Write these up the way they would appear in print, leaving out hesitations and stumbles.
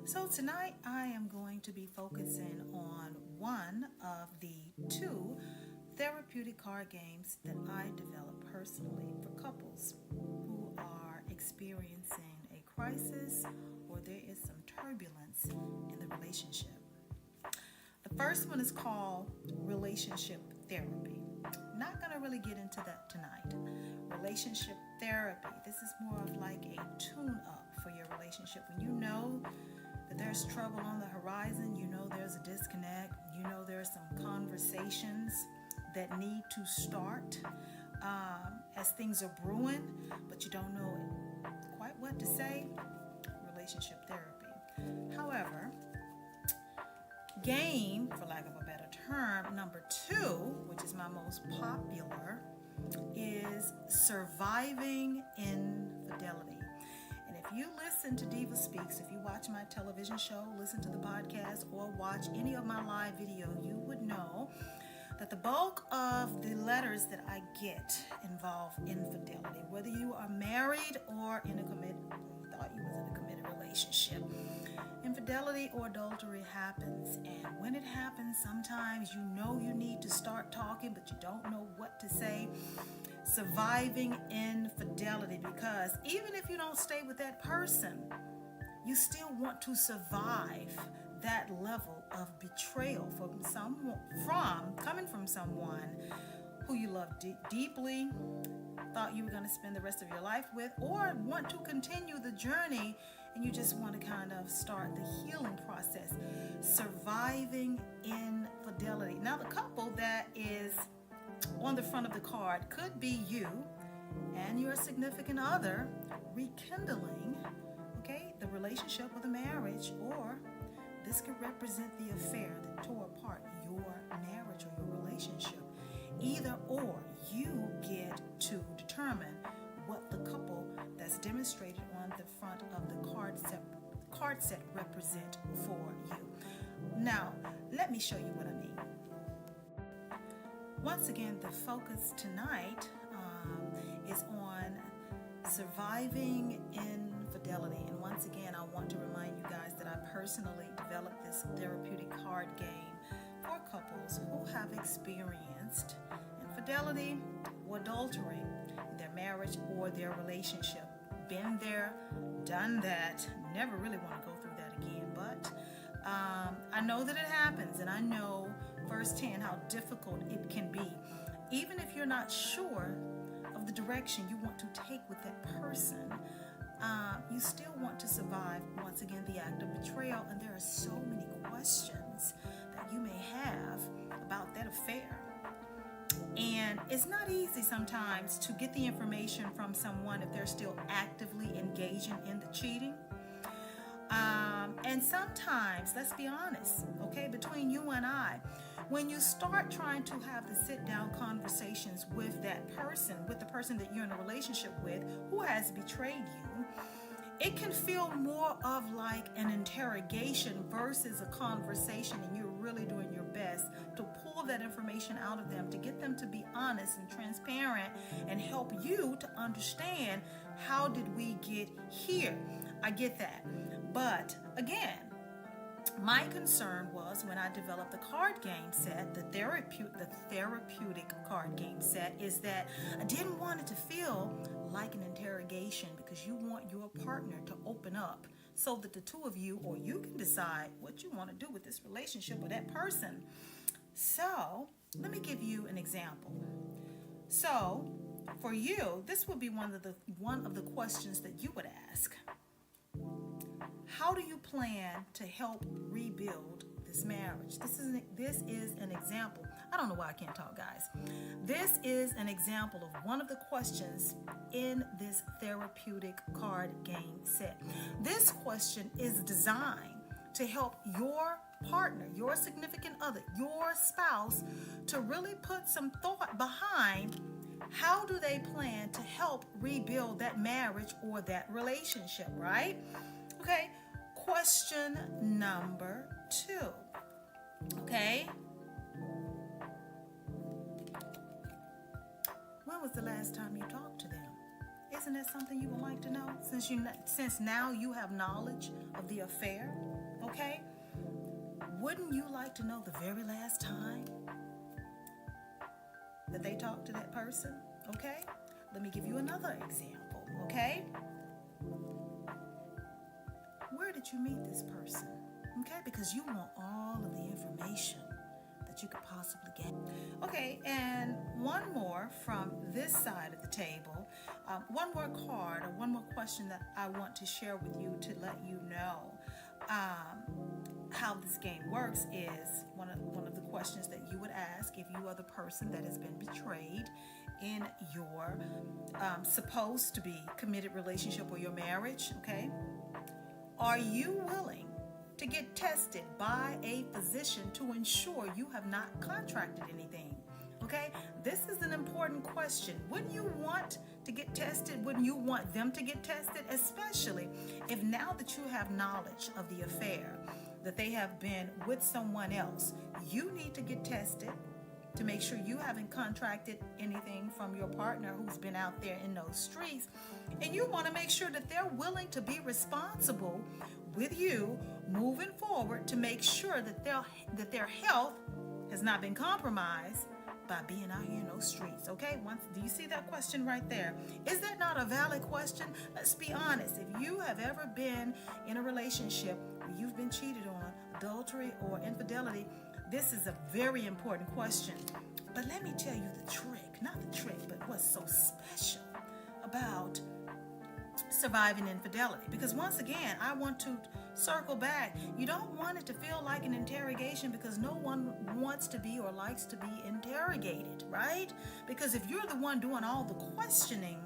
So tonight I am going to be focusing on one of the two therapeutic card games that I developed personally for couples who are experiencing a crisis or there is some turbulence in the relationship. The first one is called relationship therapy. Not going to really get into that tonight. Relationship therapy. This is more of like a tune-up for your relationship. When you know that there's trouble on the horizon, you know there's a disconnect, you know there's some conversations that need to start as things are brewing, but you don't know quite what to say. Relationship therapy. However, game, for lack of a better term, number 2, which is my most popular, is surviving infidelity. And if you listen to DivaSpeaks, if you watch my television show, listen to the podcast, or watch any of my live video, you would know that the bulk of the letters that I get involve infidelity. Whether you are married or in a committed relationship, infidelity or adultery happens, and when it happens, sometimes you know you need to start talking, but you don't know what to say. Surviving infidelity, because even if you don't stay with that person, you still want to survive that level of betrayal coming from someone who you love deeply, thought you were going to spend the rest of your life with, or want to continue the journey and you just want to kind of start the healing process. Surviving infidelity. Now, the couple that is on the front of the card could be you and your significant other rekindling, the relationship or the marriage, or this could represent the affair that tore apart your marriage or your relationship. Either or, you get to determine what the couple that's demonstrated on the front of the card set represent for you. Now, let me show you what I mean. Once again, the focus tonight is on surviving infidelity. And once again, I want to remind you guys that I personally developed this therapeutic card game for couples who have experienced infidelity or adultery in their marriage or their relationship. Been there, done that, never really want to go through that again, but I know that it happens, and I know firsthand how difficult it can be. Even if you're not sure of the direction you want to take with that person, you still want to survive, once again, the act of betrayal. And there are so many questions that you may have about that affair. And it's not easy sometimes to get the information from someone if they're still actively engaging in the cheating. And sometimes, let's be honest, between you and I, when you start trying to have the sit-down conversations with that person, with the person that you're in a relationship with, who has betrayed you, it can feel more of like an interrogation versus a conversation, and you're really doing your best to pull that information out of them, to get them to be honest and transparent and help you to understand, how did we get here? I get that. But again, my concern was when I developed the card game set, the therapeutic card game set, is that I didn't want it to feel like an interrogation, because you want your partner to open up so that the two of you, or you can decide what you want to do with this relationship with that person. So let me give you an example. So for you, this would be one of the questions that you would ask. How do you plan to help rebuild this marriage? This is an example. I don't know why I can't talk, guys. This is an example of one of the questions in this therapeutic card game set. This question is designed to help your partner, your significant other, your spouse, to really put some thought behind how do they plan to help rebuild that marriage or that relationship, right? Okay, question number 2. Okay. When was the last time you talked to them? Isn't that something you would like to know? Since now you have knowledge of the affair, okay? Wouldn't you like to know the very last time that they talked to that person? Okay? Let me give you another example, okay? Where did you meet this person? Okay? Because you want all of the information that you could possibly get. Okay, and one more from this side of the table. One more card or one more question that I want to share with you to let you know how this game works is one of the questions that you would ask if you are the person that has been betrayed in your supposed to be committed relationship or your marriage, okay? Are you willing to get tested by a physician to ensure you have not contracted anything? Okay, this is an important question. Wouldn't you want to get tested? Wouldn't you want them to get tested? Especially if now that you have knowledge of the affair, that they have been with someone else, you need to get tested to make sure you haven't contracted anything from your partner who's been out there in those streets. And you want to make sure that they're willing to be responsible with you moving forward to make sure that their health has not been compromised by being out here in those streets, okay? Do you see that question right there? Is that not a valid question? Let's be honest. If you have ever been in a relationship where you've been cheated on, adultery or infidelity, this is a very important question. But let me tell you the trick, not the trick, but what's so special about surviving infidelity. Because once again, I want to circle back. You don't want it to feel like an interrogation, because no one wants to be or likes to be interrogated, right? Because if you're the one doing all the questioning,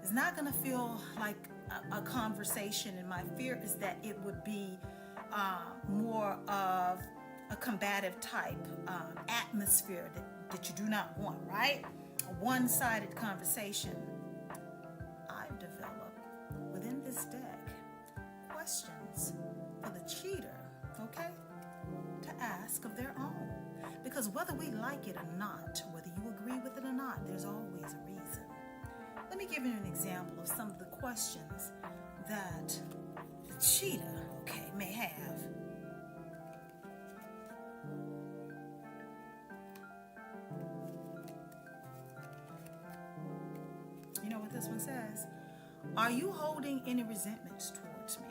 it's not going to feel like a conversation. And my fear is that it would be more of a combative type atmosphere that you do not want, right? A one-sided conversation. I've developed within this deck questions for the cheater, okay, to ask of their own. Because whether we like it or not, whether you agree with it or not, there's always a reason. Let me give you an example of some of the questions that the cheater, okay, may have. You know what this one says? Are you holding any resentments towards me?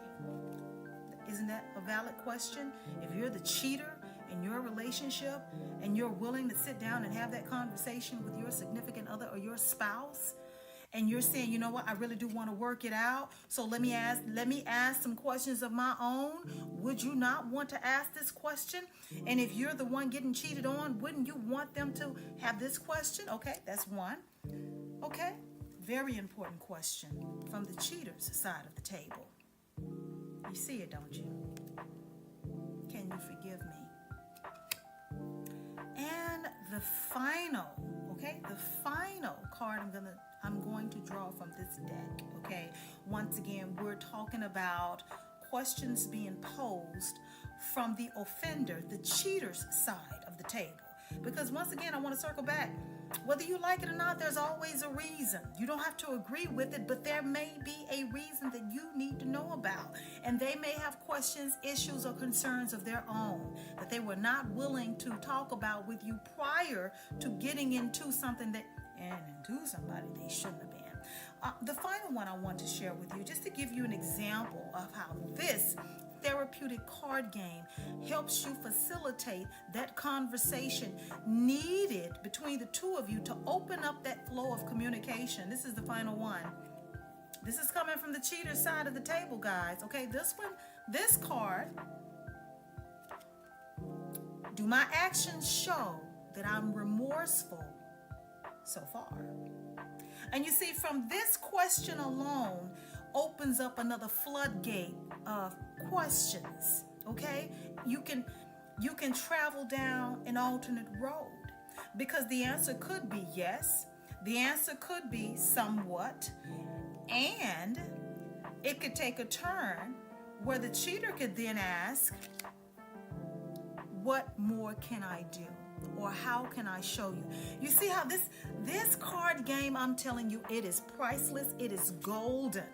Isn't that a valid question? If you're the cheater in your relationship and you're willing to sit down and have that conversation with your significant other or your spouse, and you're saying, you know what, I really do want to work it out, so let me ask some questions of my own. Would you not want to ask this question? And if you're the one getting cheated on, wouldn't you want them to have this question? Okay, that's one. Okay, very important question from the cheater's side of the table. You see it, don't you? Can you forgive me? And the final card I'm going to draw from this deck, okay? Once again, we're talking about questions being posed from the offender, the cheater's side of the table. Because once again, I want to circle back. Whether you like it or not, there's always a reason. You don't have to agree with it, but there may be a reason that you need to know about. And they may have questions, issues, or concerns of their own that they were not willing to talk about with you prior to getting into something into somebody they shouldn't have been. The final one I want to share with you, just to give you an example of how this therapeutic card game helps you facilitate that conversation needed between the two of you to open up that flow of communication. This is the final one. This is coming from the cheater side of the table, guys. Okay, this card. Do my actions show that I'm remorseful so far? And you see, from this question alone opens up another floodgate of questions, okay? You can travel down an alternate road, because the answer could be yes, the answer could be somewhat, and it could take a turn where the cheater could then ask, what more can I do? Or how can I show you? You see how this card game, I'm telling you, it is priceless. It is golden.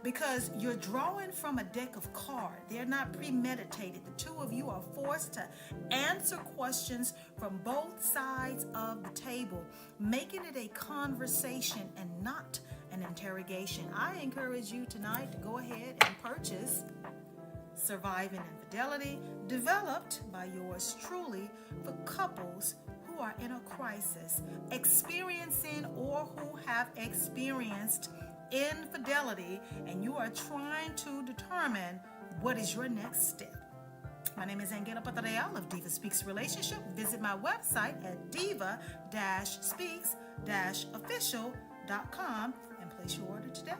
Because you're drawing from a deck of cards. They're not premeditated. The two of you are forced to answer questions from both sides of the table, making it a conversation and not an interrogation. I encourage you tonight to go ahead and purchase Surviving Infidelity, developed by yours truly for couples who are in a crisis, experiencing or who have experienced infidelity, and you are trying to determine what is your next step. My name is Angela Patreal of DivaSpeaks Relationship. Visit my website at diva-speaks-official.com and place your order today.